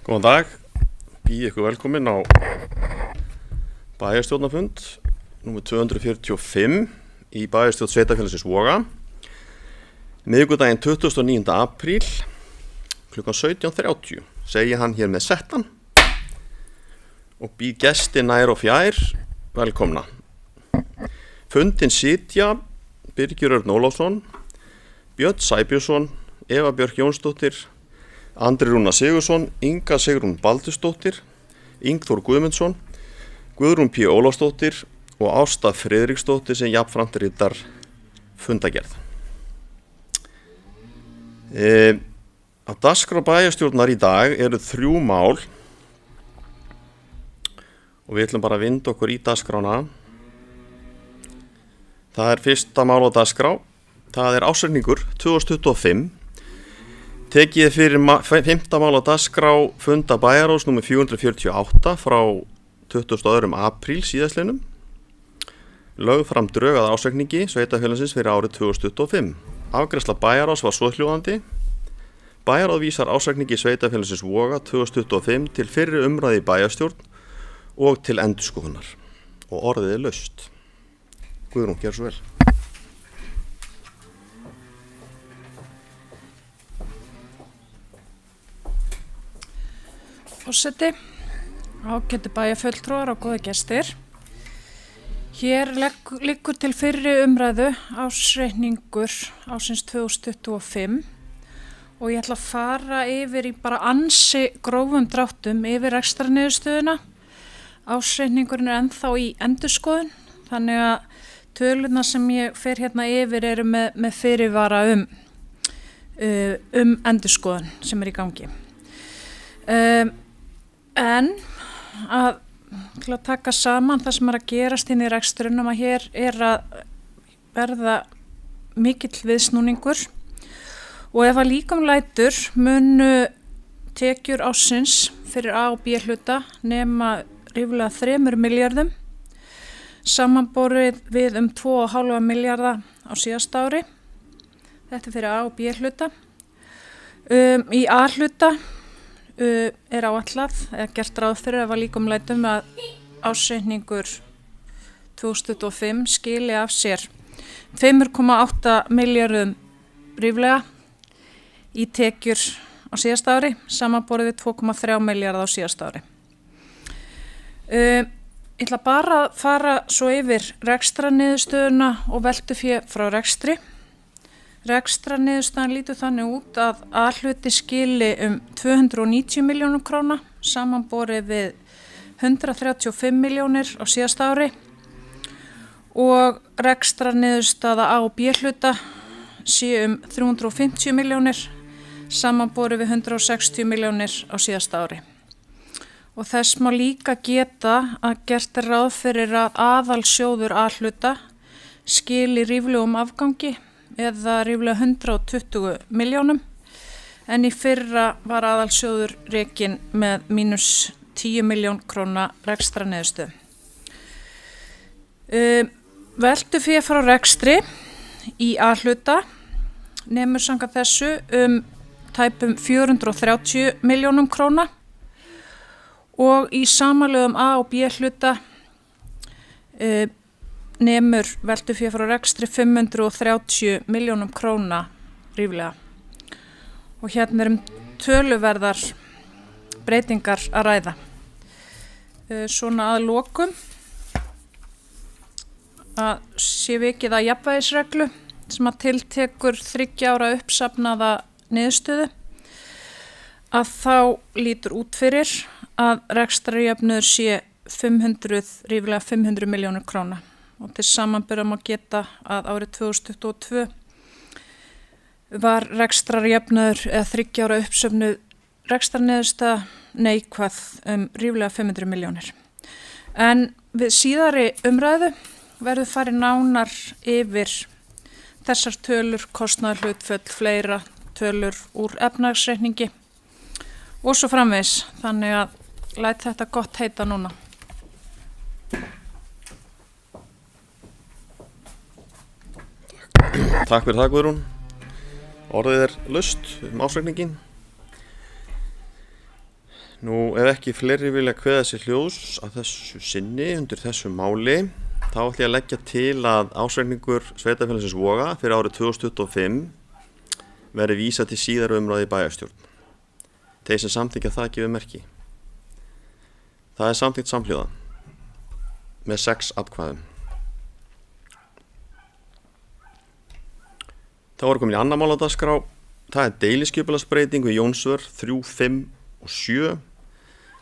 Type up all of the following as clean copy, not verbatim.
Góðan dag, býð ykkur velkomin á bæjarstjórnarfund númer 245 í bæjarstjórn Sveitarfélagsins Voga miðvikudaginn 29. apríl klukkan 17:30 segi hann hér með settan og býð gesti nær og fjær velkomna. Fundin sitja Birgir Örn Ólafsson, Björn Sæbjörnsson, Eva Björk Jónsdóttir, Andri Rúnar Sigurðsson, Inga Sigrún Baldursdóttir, Ingþór Guðmundsson, Guðrún P. Ólafsdóttir og Ásta Friðriksdóttir sem jafnframt ritar fundagerð. Á dagskrá bæjarstjórnar í dag eru 3 mál og við ætlum bara að vinda okkur í dagskrána. Það er fyrsta mál á dagskrá, það er ársreikningur 2025. Tekið fyrir 5. mál á dagskrá funda bæjarráðs nr. 448 frá 22. apríl síðastliðnum. Lögð fram drög að ársreikningi Sveitarfélagsins fyrir árið 2025. Afgreiðsla bæjarráðs var svohljóðandi. Bæjarráð vísar ársreikningi Sveitarfélagsins Voga 2025 til fyrri umræðu í bæjarstjórn og til endurskoðunar. Og orðið er laust. Guðrún, gjör svo vel. Forseti, ágætu bæjarfulltrúar og góðir gestir. Hér liggur til fyrri umræðu ársreikningur ársins 2025 og ég ætla að fara yfir í bara ansi grófum dráttum yfir rekstrarniðurstöðuna. Ársreikningurinn er ennþá í endurskoðun, þannig að tölurnar sem ég fer hérna yfir eru með fyrirvara um endurskoðun sem er í gangi. En til að taka saman það sem er að gerast inn í rekstrunum að hér er að verða mikill viðsnúningur og ef að líkum lætur munu tekjur ársins fyrir A og B hluta nema ríflega 3 milljörðum samanborið við 2,5 milljarða á síðasta ári. Þetta er fyrir A og B hluta. Í A hluta er áætlað, eða gert ráð fyrir að var líkum lætum að ársreikningur 2025 skili af sér 5,8 milljörðum ríflega í tekjur á síðasta ári, samanborið við 2,3 milljarða á síðasta ári. Ég ætla bara að fara svo yfir rekstrarniðurstöðuna og veltufé frá rekstri. Rekstrarniðurstaðan lítur þannig út að A-hluti skili 290 milljónum króna samanborið við 135 milljónir á síðasta ári og rekstrarniðurstaða A og B hluta sé 350 milljónir samanborið við 160 milljónir á síðasta ári. Og þess má líka geta að gert er ráð fyrir að aðalsjóður A-hluta skili ríflegum afgangi eða ríflega 120 milljónum en í fyrra var aðalsjóður rekinn með mínus 10 milljón króna rekstrarniðurstöðu. Veltufé frá rekstri í A-hluta nemur samkvæmt þessu tæpum 430 milljónum króna og í samanlögum A og B hluta nemur veltufé frá rekstri 530 milljónum króna ríflega. Og hérna töluverðar breytingar að ræða. Svona að lokum að sé vikið að jafnvægisreglu sem að tiltekur 3 ára uppsafnaða niðurstöðu að þá lítur út fyrir að rekstrarjöfnuður sé ríflega 500 milljónir króna. Og til samanburðar má geta að árið 2022 var rekstrarjöfnuður eða 3 ára uppsöfnuð rekstrarniðurstaða neikvæð ríflega 500 milljónir. En við síðari umræðu verður farið nánar yfir þessar tölur, kostnaðarhlutföll, fleira tölur úr efnahagsreikningi og svo framvegis. Þannig að læt þetta gott heita núna. Takk fyrir það, Guðrún. Orðið er laust ársreikningin. Nú, ef ekki fleiri vilja kveða sér hljóðs að þessu sinni undir þessu máli, þá ætla ég að leggja til að ársreikningur Sveitarfélagsins Voga fyrir árið 2025 verði vísað til síðari umræðu í bæjarstjórn. Þeir sem samþykkja það gefur merki. Það er samþykkt samhljóða með 6 atkvæðum. Þá erum komin í annað mál á dagskrá. Það er deiliskipulagsbreyting við Jónsvör 3, 5 og 7.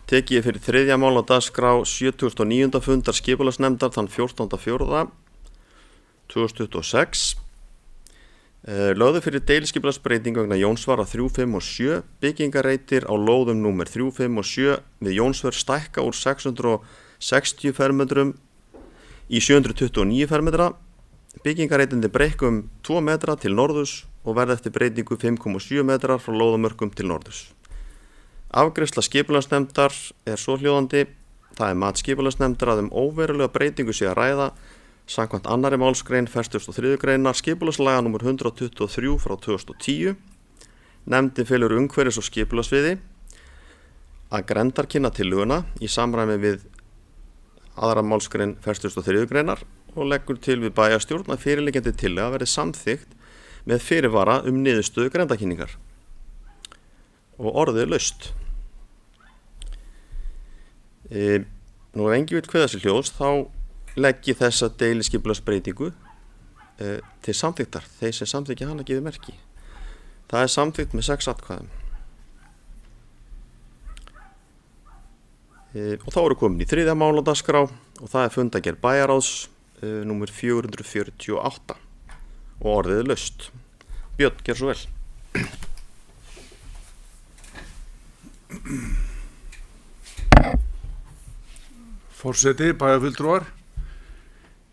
Tekið ég fyrir þriðja mál á dagskrá 79. fundar skipulagsnefndar þann 14.4.2026. Lögðu fyrir deiliskipulagsbreyting vegna Jónsvara 3, 5 og 7. Byggingareitir á lóðum númer 3, 5 og 7 við Jónsvör stækka úr 660 fermetrum í 729 fermetra. Byggingareitindi breikka 2 metra til norðurs og verða eftir breytingu 5,7 metrar frá lóðamörkum til norðurs. Afgreiðsla skipulagsnefndar er svohljóðandi. Það er mat skipulagsnefndar að óverulega breytingu sé að ræða samkvæmt annarri málsgrein 43. greinar skipulagslaga nr. 123 frá 2010. Nefndin felur umhverfis- og skipulagsviði að grenndarkynna tillöguna í samræmi við aðra málsgrein 43. greinar og leggur til við bæjarstjórn að fyrirliggjandi tillaga verði samþykkt með fyrirvara niðurstöðu grenndarkynningar. Og orðið er laust. Nú ef engi vill kveða sér hljóðs, þá legg ég þessa deiliskipulagsbreytingu til samþykktar. Þeir sem samþykkja hana gefur merki. Það er samþykkt með 6 atkvæðum. Og þá erum komin í þriðja mál á dagskrá og það er fundargerð bæjarráðs númer 448 og orðið er laust. Björn, gjör svo vel. Forseti, bæjarfulltrúar.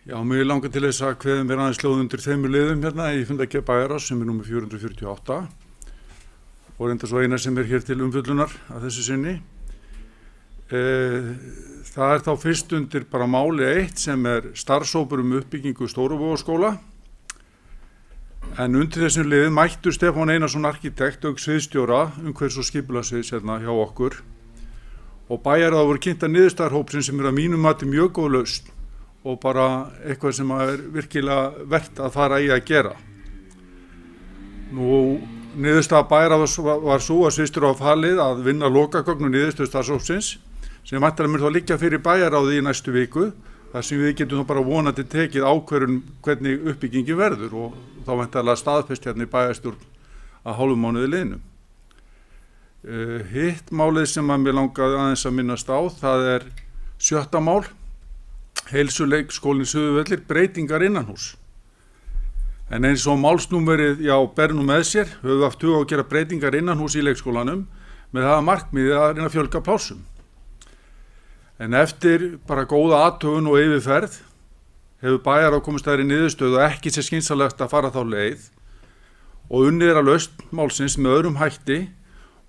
Já, mig langar til þess að kveðum vera aðeins hljóð undir þeimur liðum hérna í fundargerð bæjarráðs sem er númer 448 og reynda svo eina sem er hér til umfjöllunar að þessu sinni. Það er þá fyrst undir bara máli 1 sem er starfshópur uppbyggingu Stóruvogaskóla. En undir þessum liði mættu Stefán Einarsson arkitekt auk sviðsstjóra umhverfis- og skipulagssviðs hérna hjá okkur og bæjarráð voru kynntar niðurstaðar hópsins sem er að mínum mati mjög góð lausn og bara eitthvað sem er virkilega vert að fara í að gera. Nú, niðurstaða bæjarráðs var svo að sviðsstjóra var falið að vinna lokagögn og niðurstöðu starfshópsins sem væntanlega mun þá liggja fyrir bæjarráði í næstu viku, þar sem við getum þá bara vonandi tekið ákvörðun hvernig uppbyggingin verður og þá væntanlega staðfest hérna í bæjarstjórn að hálfum mánuði liðnum. Hitt málið sem að mér langaði aðeins að minnast á, það er 7. mál, heilsuleikskólinn Suðurvellir, breytingar innanhús. En eins og málsnúmerið ber nú með sér, höfum við haft hug á að gera breytingar innanhús í leikskólanum með það markmiðið að reyna að fjölga plássum. En eftir bara góða athugun og yfirferð hefur bæjarráð komist að þeirri niðurstöðu og ekki sé skynsamlegt að fara þá leið og unnið er að lausn málsins með öðrum hætti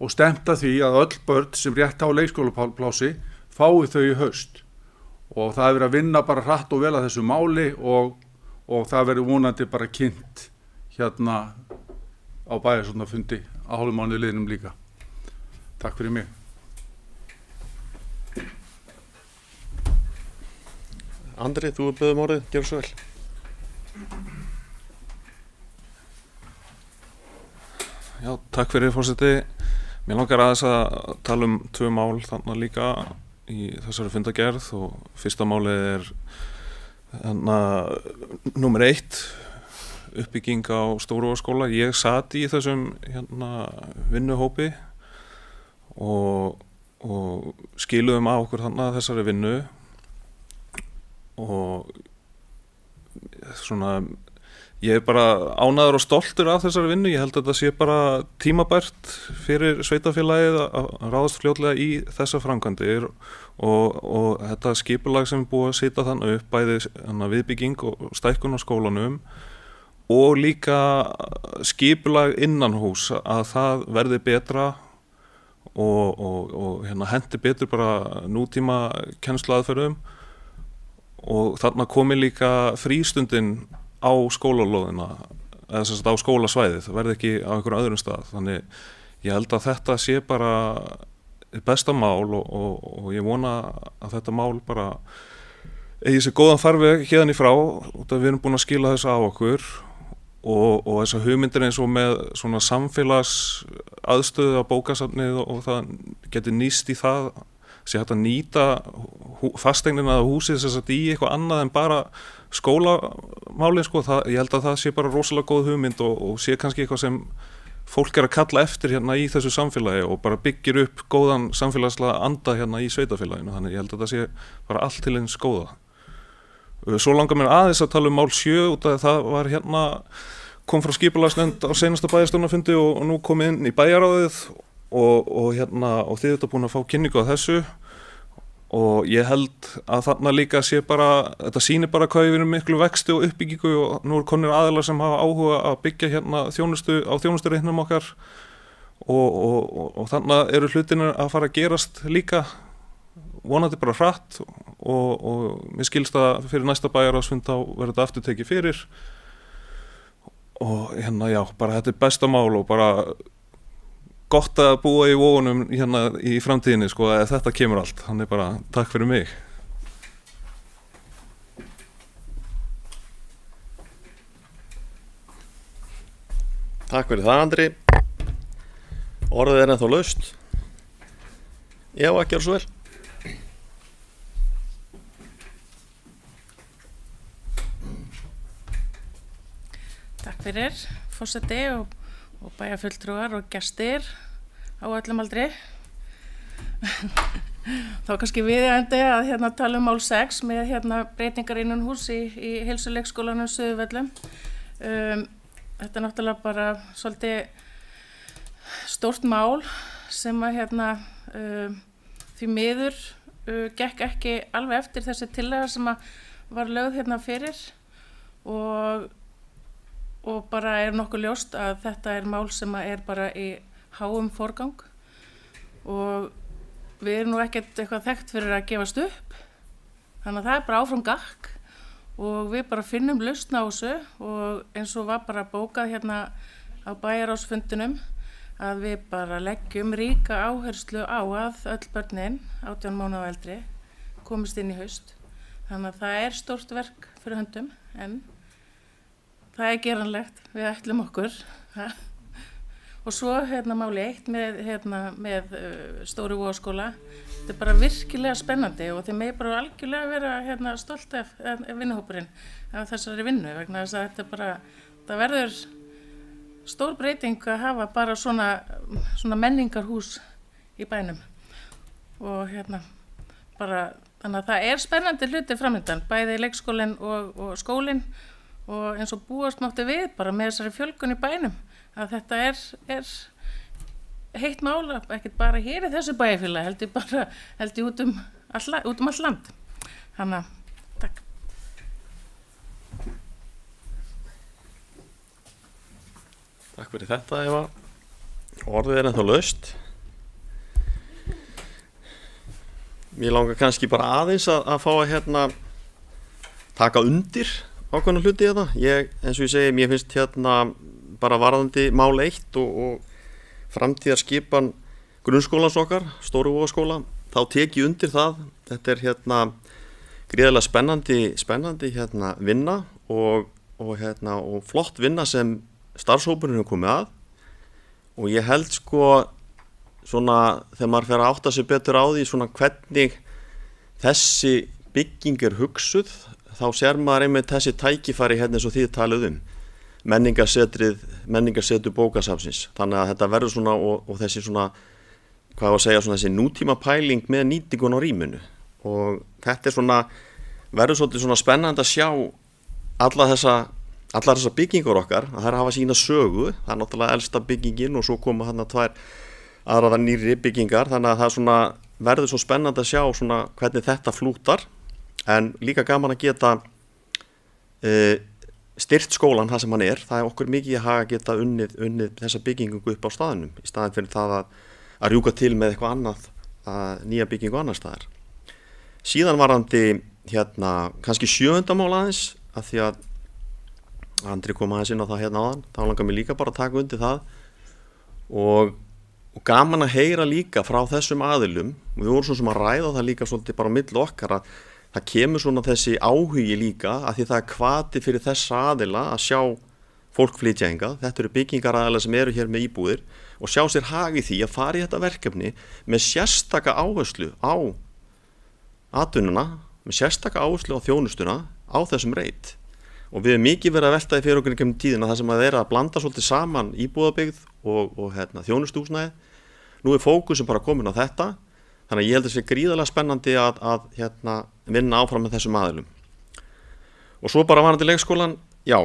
og stefnt að því að öll börn sem rétt á leikskólaplási fái þau í haust. Og það er verið að vinna bara hratt og vel að þessu máli og það verður vonandi bara kynnt hérna á bæjarstjórnarfundi á hálfum mánuði liðnum líka. Takk fyrir mig. Andri, þú er beðum orðið, gjör svo vel. Já, takk fyrir forseti. Mér langar aðeins að tala 2 mál þannig líka í þessari fundargerð og fyrsta málið er númer 1, uppbygging á Stóruvogaskóla. Ég sat í þessum vinnuhópi og skiluðum á okkur þessari vinnu og svona ég er bara ánægður og stoltur af þessari vinnu. Ég held að þetta sé bara tímabært fyrir sveitarfélagið að ráðast fljótlega í þessar framkvæmdir og þetta skipulag sem er búið að setja þannig upp bæði viðbygging og stækkun á skólanum og líka skipulag innanhús að það verði betra og hendi betur bara nútíma kennsluaðferðum og þarna komi líka frístundin á skólalóðina eða sem sagt á skólasvæðið, það verði ekki á einhverjum öðrum stað. Þannig ég held að þetta sé bara besta mál og ég vona að þetta mál bara eigi sér góðan farveg hérna í frá út af við erum búin að skila þessu á okkur og þessar hugmyndir eins og með svona samfélags aðstöðu á bókasafnið og það getur nýst í það sé hægt að nýta fasteignina eða húsið þess að í eitthvað annað en bara skólamálin sko, ég held að það sé bara rosalega góð hugmynd og sé kannski eitthvað sem fólk að kalla eftir hérna í þessu samfélagi og bara byggir upp góðan samfélagslega anda hérna í sveitafélaginu, þannig ég held að það sé bara allt til eins góða. Svo langar mér aðeins að tala um mál 7 út af það var hérna kom frá skipulagsnefnd á seinasta bæjarstjórnarfundi og nú komið inn í bæjarráðið og þið þetta búin að fá kynningu á þessu og ég held að þarna líka sé bara, þetta sýnir bara hvað við erum miklu vexti og uppbyggingu og nú konir aðilar sem hafa áhuga að byggja hérna þjónustureiknum okkar og þarna eru hlutinir að fara að gerast líka vonandi bara hratt og mér skilst að fyrir næsta bæjarráðsfund þá verður þetta aftur tekið fyrir og hérna já, bara þetta besta mál og bara gott að búa í Vogunum hérna í framtíðinni sko að þetta kemur allt, þannig bara takk fyrir mig. Takk fyrir það Andri, orðið ennþá laust, já að gera svo vel. Takk fyrir, forseti og bæjarfulltrúar og gestir á öllum aldri. Þá kannski viðeigandi að hérna tala um mál 6 með hérna breytingar innanhús í heilsuleikskólanum Suðurvöllum. Þetta er náttúrulega bara svolítið stórt mál sem að hérna því miður gekk ekki alveg eftir þessi tillaga sem að var lögð hérna fyrir og bara er nokkuð ljóst að þetta er mál sem er bara í háum forgang og við erum nú ekkert eitthvað þekkt fyrir að gefast upp, þannig að það er bara áfram gakk og við bara finnum lausn á þessu og eins og var bara bókað hérna á bæjarráðsfundinum að við bara leggjum ríka áherslu á að öll börnin 18 mánaða og eldri komist inn í haust, þannig að það er stórt verk fyrir höndum en það er geranlegt, við ætlum okkur. Og svo hérna máli 1 með Stóri Vogaskóla. Þetta er bara virkilega spennandi og þið megi bara algjörlega vera hérna stolt af vinnuhópurinn af þessari vinnu vegna þess að þetta bara, það verður stór breyting að hafa bara svona menningarhús í bænum. Og hérna bara, þannig að það er spennandi hluti framöndan, bæði leikskólinn og skólinn. Og eins og búast mátti við bara með þessari fjölgun í bænum að þetta er heitt mál, ekkert bara hér í þessu bæjarfélagi, heldur út um allt land. Þannig að, takk. Takk fyrir þetta Eva, orðið er ennþá laust. Mér langar kannski bara aðeins að fá að hérna taka undir ákveðna hluti þetta. Eins og ég segi, mér finnst hérna bara varðandi mál 1 og framtíðarskipan grunnskólans okkar, Stóri Vogaskóla, þá tek ég undir það. Þetta er hérna gríðarlega spennandi hérna vinna og flott vinna sem starfshópurinn hefur komið að og ég held sko svona þegar maður fer að átta sig betur á því svona hvernig þessi bygging er hugsuð þá sér maður einmitt þessi tækifæri hérna eins og þið talið menningarsetur bókasafnsins, þannig að þetta verður svona og þessi svona, hvað ég var að segja, svona þessi nútíma pæling með nýtingun á rýminu og þetta er svona, verður svolítið svona spennandi að sjá allar þessar byggingar okkar, að þær hafa sína sögu, það er náttúrulega elsta byggingin og svo koma hérna 2 aðrar nýrri byggingar, þannig að það svona, verður svo spennandi að sjá svona hvernig þetta flútar. En líka gaman að geta styrt skólan það sem hann er. Það er okkur mikið að hafa geta unnið þessa byggingu upp á staðnum í staðin fyrir það að rjúka til með eitthvað annað, nýja byggingu annar staðar. Síðan varðandi hérna kannski 7. mál aðeins af því að Andri kom aðeins inn á það hérna áðan. Þá langar mér líka bara að taka undir það og Og gaman að heyra líka frá þessum aðilum, og við vorum svo sem að ræða það líka svolítið bara á milli okkar, að það kemur svona þessi áhugi líka, að því það er hvati fyrir þessa aðila að sjá fólk flytja hingað. Þetta eru byggingaraðilar sem eru hér með íbúðir og sjá sér hag í því að fara í þetta verkefni með sérstaka áherslu á atvinnuna, með sérstaka áherslu á þjónustuna á þessum reit. Og við erum mikið verið að velta í fyrir okkur kemur tíðina það sem að vera að blanda svolítið saman íbúðabyggð og þjónustuhúsnæði. Nú er fókusum bara komin á þetta, þannig að ég held að það sé gríðarlega spennandi að vinna áfram með þessum aðilum. Og svo bara varandi leikskólan, já,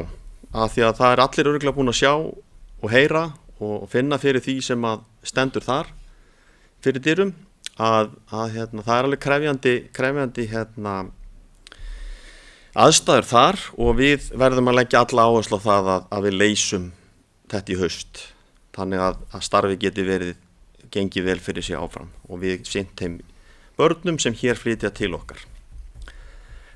að því að það er allir örugglega búin að sjá og heyra og finna fyrir því sem að stendur þar fyrir dyrum, að það er alveg krefjandi aðstæður þar og við verðum að leggja alla áherslu á það að við leysum þetta í haust, þannig að starfi geti gengið vel fyrir sig áfram og við sinnt þeim börnum sem hér flytja til okkar.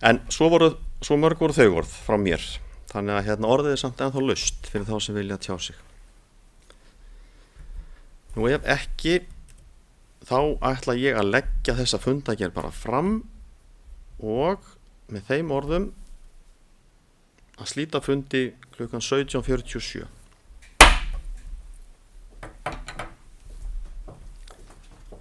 En svo mörg voru þau orð frá mér, þannig að orðið er samt ennþá laust fyrir þá sem vilja tjá sig. Nú ef ekki, þá ætla ég að leggja þessa fundagerð bara fram og með þeim orðum að slíta fundi klukkan 17:47.